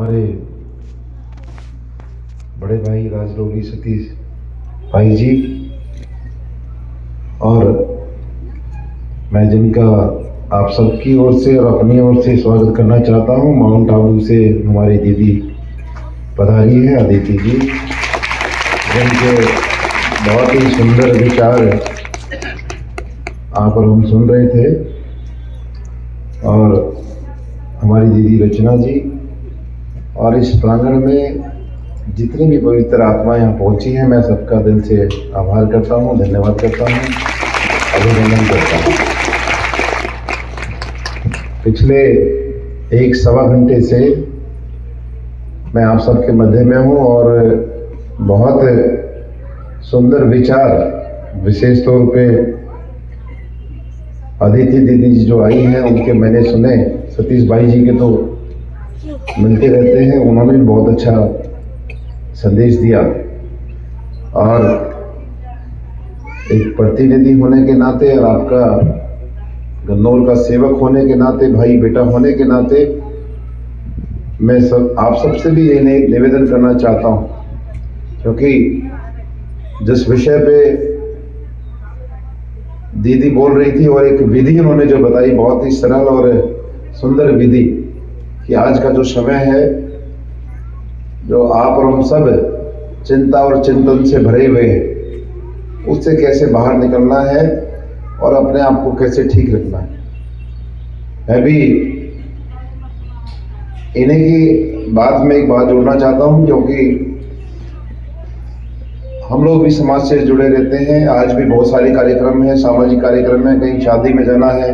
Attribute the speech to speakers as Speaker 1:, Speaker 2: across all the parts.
Speaker 1: हमारे बड़े भाई राजरोगी सतीश भाई जी, और मैं जिनका आप सबकी ओर से और अपनी ओर से स्वागत करना चाहता हूं, माउंट आबू से हमारी दीदी पधारी है अदिति जी, जिनके बहुत ही सुंदर विचार आप और हम सुन रहे थे, और हमारी दीदी रचना जी, और इस प्रांगण में जितनी भी पवित्र आत्माएं यहाँ पहुंची हैं, मैं सबका दिल से आभार करता हूँ, धन्यवाद करता हूँ, अभिनंदन करता हूँ। पिछले 1-1.25 घंटे से मैं आप सबके मध्य में हूँ और बहुत सुंदर विचार, विशेष तौर पे अदिति दीदी जी जो आई हैं उनके मैंने सुने, सतीश भाई जी के तो मिलते रहते हैं, उन्होंने भी बहुत अच्छा संदेश दिया, और एक प्रतिनिधि होने के नाते और आपका गन्नौर का सेवक होने के नाते, भाई बेटा होने के नाते, मैं आप सबसे भी ये निवेदन करना चाहता हूँ, क्योंकि जिस विषय पे दीदी बोल रही थी और एक विधि उन्होंने जो बताई, बहुत ही सरल और सुंदर विधि, कि आज का जो समय है, जो आप और हम सब चिंता और चिंतन से भरे हुए हैं, उससे कैसे बाहर निकलना है और अपने आप को कैसे ठीक रखना है। मैं भी इन्हीं की बात में एक बात जोड़ना चाहता हूं, क्योंकि हम लोग भी समाज से जुड़े रहते हैं। आज भी बहुत सारे कार्यक्रम हैं, सामाजिक कार्यक्रम है, कहीं शादी में जाना है,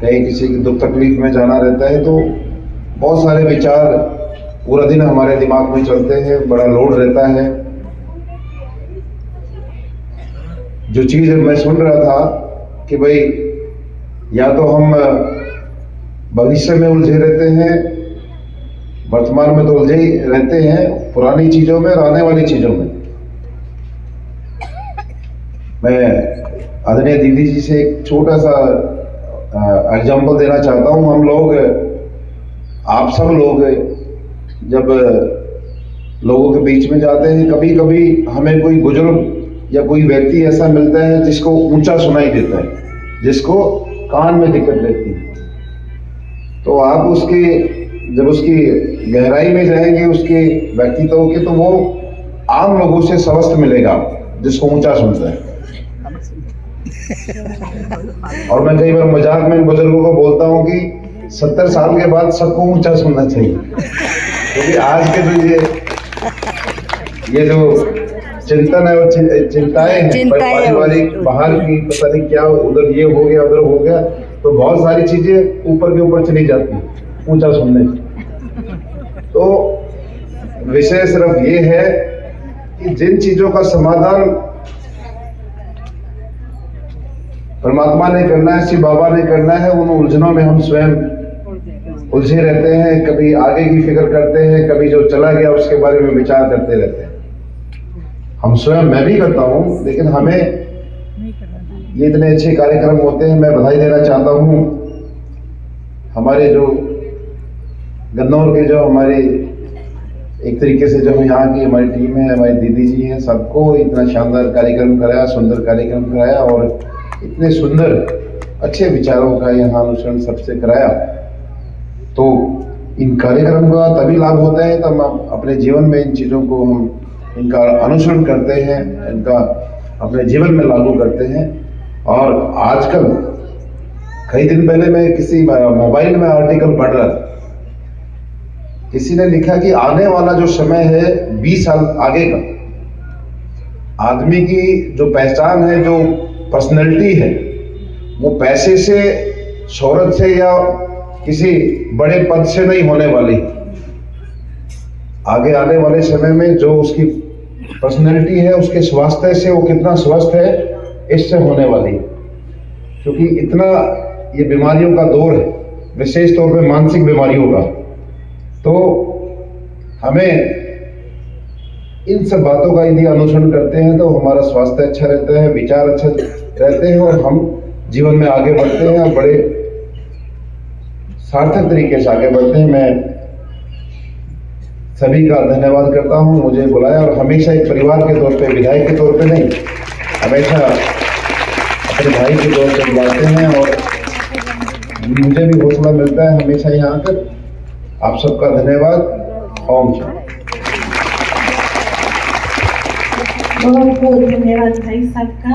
Speaker 1: कहीं किसी की दुख तकलीफ में जाना रहता है, तो बहुत सारे विचार पूरा दिन हमारे दिमाग में चलते हैं, बड़ा लोड रहता है। जो चीज मैं सुन रहा था कि भाई या तो हम भविष्य में उलझे रहते हैं, वर्तमान में तो उलझे ही रहते हैं, पुरानी चीजों में और आने वाली चीजों में। मैं आदरणीय दीदी जी से एक छोटा सा एग्जाम्पल देना चाहता हूं। हम लोग, आप सब लोग जब लोगों के बीच में जाते हैं, कभी कभी हमें कोई बुजुर्ग या कोई व्यक्ति ऐसा मिलता है जिसको ऊंचा सुनाई देता है, जिसको कान में दिक्कत रहती है, तो आप जब उसकी गहराई में जाएंगे उसके व्यक्तित्व के, तो वो आम लोगों से स्वस्थ मिलेगा जिसको ऊंचा सुनता है। और मैं कई बार मजाक में इन बुजुर्गों को बोलता हूं कि 70 साल के बाद सबको ऊंचा सुनना चाहिए, क्योंकि आज के ये जो चिंतन है और चिंताएं हैं पारिवारिक, बाहर की, पता नहीं क्या, उधर ये हो गया, उधर हो गया, तो बहुत सारी चीजें ऊपर के ऊपर चली जाती ऊंचा सुनने। तो विषय सिर्फ ये है कि जिन चीजों का समाधान परमात्मा ने करना है, शिव बाबा ने करना है, उन उलझनों में हम स्वयं उलझे रहते हैं। कभी आगे की फिक्र करते हैं, कभी जो चला गया उसके बारे में विचार करते रहते हैं। हम स्वयं, मैं भी करता हूं, लेकिन हमें ये इतने अच्छे कार्यक्रम होते हैं। मैं बधाई देना चाहता हूं हमारे जो गन्नौर के, जो हमारे एक तरीके से जो यहाँ की हमारी टीम है, हमारी दीदी जी हैं, सबको इतना शानदार कार्यक्रम कराया, सुंदर कार्यक्रम कराया, और इतने सुंदर अच्छे विचारों का यहाँ अनुसरण सबसे कराया। तो इन कार्यक्रम का तभी लाभ होता है तब हम अपने जीवन में इन चीज़ों को हम इनका अनुसरण करते हैं, इनका अपने जीवन में लागू करते हैं। और आजकल कई दिन पहले मैं किसी मोबाइल में आर्टिकल पढ़ रहा था, किसी ने लिखा कि आने वाला जो समय है 20 साल आगे का, आदमी की जो पहचान है, जो पर्सनैलिटी है, वो पैसे से, शोहरत से या किसी बड़े पद से नहीं होने वाली। आगे आने वाले समय में जो उसकी पर्सनैलिटी है, उसके स्वास्थ्य से, वो कितना स्वस्थ है, इससे होने वाली। क्योंकि इतना ये बीमारियों का दौर है, विशेष तौर पे मानसिक बीमारियों का, तो हमें इन सब बातों का यदि अनुसरण करते हैं तो हमारा स्वास्थ्य अच्छा रहता है, विचार अच्छा रहते हैं, और हम जीवन में आगे बढ़ते हैं और बड़े सार्थक तरीके से आगे बढ़ते हैं। मैं सभी का धन्यवाद करता हूँ मुझे बुलाया, और हमेशा एक परिवार के तौर पे, विधायक के तौर पे नहीं, हमेशा अपने भाई के तौर पे बुलाते हैं, और मुझे भी हौसला मिलता है हमेशा यहाँ आकर। आप सबका धन्यवाद। ओम शांति।
Speaker 2: बहुत बहुत धन्यवाद भाई साहब का।